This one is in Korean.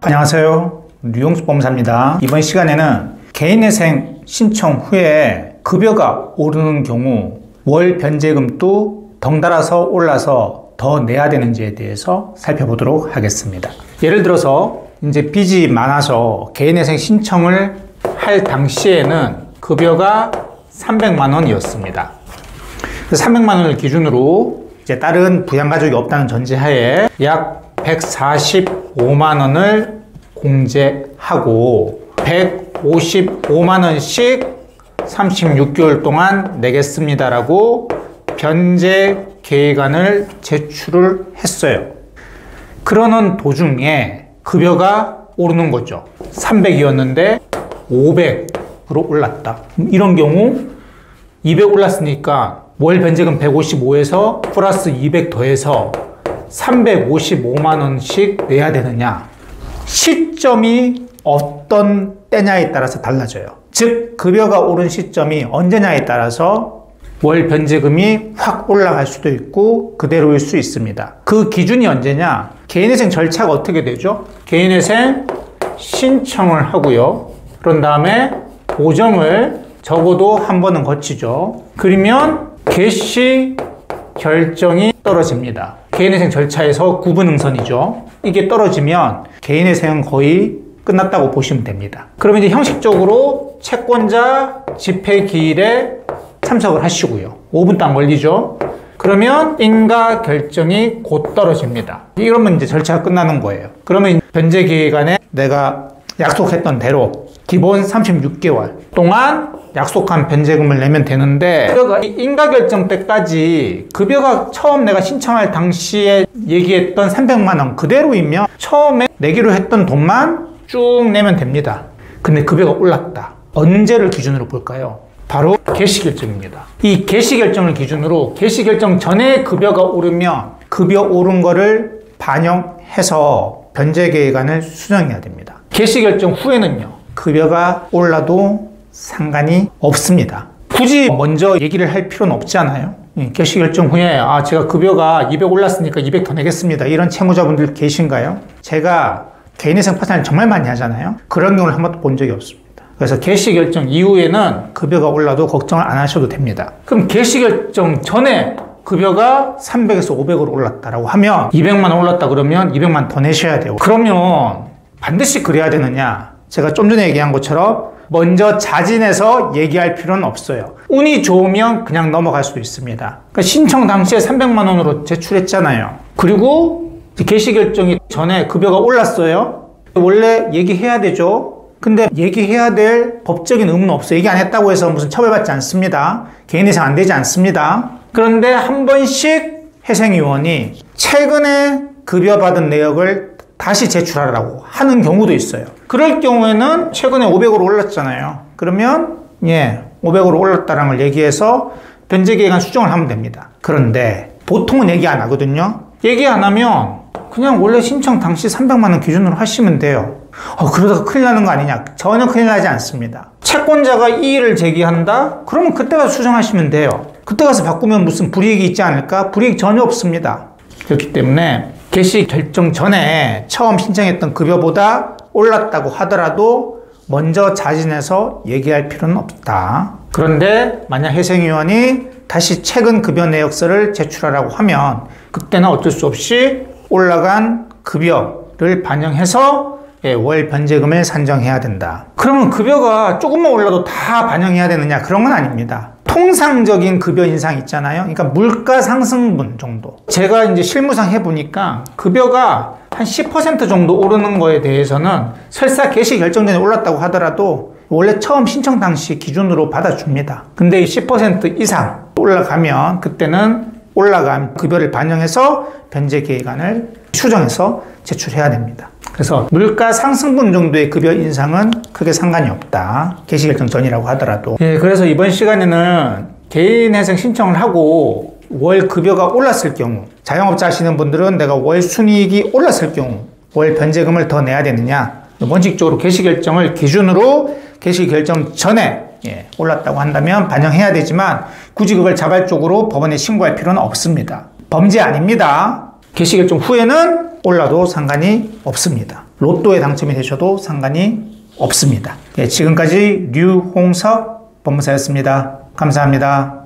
안녕하세요. 류용수 법무사입니다. 이번 시간에는 개인회생 신청 후에 급여가 오르는 경우 월 변제금도 덩달아서 올라서 더 내야 되는지에 대해서 살펴보도록 하겠습니다. 예를 들어서 이제 빚이 많아서 개인회생 신청을 할 당시에는 급여가 300만 원이었습니다. 300만 원을 기준으로 이제 다른 부양가족이 없다는 전제하에 약 145만 원을 공제하고 155만 원씩 36개월 동안 내겠습니다라고 변제 계획안을 제출을 했어요. 그러는 도중에 급여가 오르는 거죠. 300이었는데 500으로 올랐다. 이런 경우 200 올랐으니까 월 변제금 155에서 플러스 200 더해서 355만 원씩 내야 되느냐? 시점이 어떤 때냐에 따라서 달라져요. 즉 급여가 오른 시점이 언제냐에 따라서 월 변제금이 확 올라갈 수도 있고 그대로일 수 있습니다. 그 기준이 언제냐? 개인회생 절차가 어떻게 되죠? 개인회생 신청을 하고요. 그런 다음에 보정을 적어도 한 번은 거치죠. 그러면 개시 결정이 떨어집니다. 개인회생 절차에서 구분응선이죠. 이게 떨어지면 개인회생은 거의 끝났다고 보시면 됩니다. 그러면 이제 형식적으로 채권자 집회기일에 참석을 하시고요. 5분도 안 걸리죠. 그러면 인가 결정이 곧 떨어집니다. 이러면 이제 절차가 끝나는 거예요. 그러면 변제기간에 내가 약속했던 대로 기본 36개월 동안 약속한 변제금을 내면 되는데 인가 결정 때까지 급여가 처음 내가 신청할 당시에 얘기했던 300만 원 그대로이면 처음에 내기로 했던 돈만 쭉 내면 됩니다. 근데 급여가 올랐다. 언제를 기준으로 볼까요? 바로 개시결정입니다. 이 개시결정을 기준으로 개시결정 전에 급여가 오르면 급여 오른 거를 반영해서 변제계획안을 수정해야 됩니다. 개시결정 후에는요. 급여가 올라도 상관이 없습니다. 굳이 먼저 얘기를 할 필요는 없지 않아요? 개시결정 후에 제가 급여가 200 올랐으니까 200 더 내겠습니다. 이런 채무자분들 계신가요? 제가 개인회생 파산을 정말 많이 하잖아요. 그런 경우를 한 번도 본 적이 없습니다. 그래서 개시결정 이후에는 급여가 올라도 걱정을 안 하셔도 됩니다. 그럼 개시결정 전에 급여가 300에서 500으로 올랐다라고 하면 200만 원 올랐다 그러면 200만 더 내셔야 돼요. 그러면 반드시 그래야 되느냐? 제가 좀 전에 얘기한 것처럼 먼저 자진해서 얘기할 필요는 없어요. 운이 좋으면 그냥 넘어갈 수도 있습니다. 그러니까 신청 당시에 300만 원으로 제출했잖아요. 그리고 개시결정이 전에 급여가 올랐어요. 원래 얘기해야 되죠. 근데 얘기해야 될 법적인 의무는 없어요. 얘기 안 했다고 해서 무슨 처벌받지 않습니다. 개인회생 안 되지 않습니다. 그런데 한 번씩 회생위원이 최근에 급여받은 내역을 다시 제출하라고 하는 경우도 있어요. 그럴 경우에는 최근에 500으로 올랐잖아요. 그러면 500으로 올랐다는 걸 얘기해서 변제계획안 수정을 하면 됩니다. 그런데 보통은 얘기 안 하거든요. 얘기 안 하면 그냥 원래 신청 당시 300만 원 기준으로 하시면 돼요. 그러다가 큰일 나는 거 아니냐? 전혀 큰일 나지 않습니다. 채권자가 이의를 제기한다? 그러면 그때 가서 수정하시면 돼요. 그때 가서 바꾸면 무슨 불이익이 있지 않을까? 불이익 전혀 없습니다. 그렇기 때문에 개시 결정 전에 처음 신청했던 급여보다 올랐다고 하더라도 먼저 자진해서 얘기할 필요는 없다. 그런데 만약 회생위원이 다시 최근 급여 내역서를 제출하라고 하면 그때는 어쩔 수 없이 올라간 급여를 반영해서 월 변제금을 산정해야 된다. 그러면 급여가 조금만 올라도 다 반영해야 되느냐? 그런 건 아닙니다. 통상적인 급여 인상 있잖아요. 그러니까 물가 상승분 정도. 제가 이제 실무상 해보니까 급여가 한 10% 정도 오르는 거에 대해서는 설사 개시 결정 전에 올랐다고 하더라도 원래 처음 신청 당시 기준으로 받아줍니다. 근데 10% 이상 올라가면 그때는 올라간 급여를 반영해서 변제계획안을 수정해서 제출해야 됩니다. 그래서 물가 상승분 정도의 급여 인상은 크게 상관이 없다. 개시결정 전이라고 하더라도. 그래서 이번 시간에는 개인회생 신청을 하고 월 급여가 올랐을 경우, 자영업자 하시는 분들은 내가 월 순이익이 올랐을 경우 월 변제금을 더 내야 되느냐, 원칙적으로 개시결정을 기준으로 개시결정 전에 올랐다고 한다면 반영해야 되지만 굳이 그걸 자발적으로 법원에 신고할 필요는 없습니다. 범죄 아닙니다. 개시결정 후에는 올라도 상관이 없습니다. 로또에 당첨이 되셔도 상관이 없습니다. 예, 지금까지 류홍석 법무사였습니다. 감사합니다.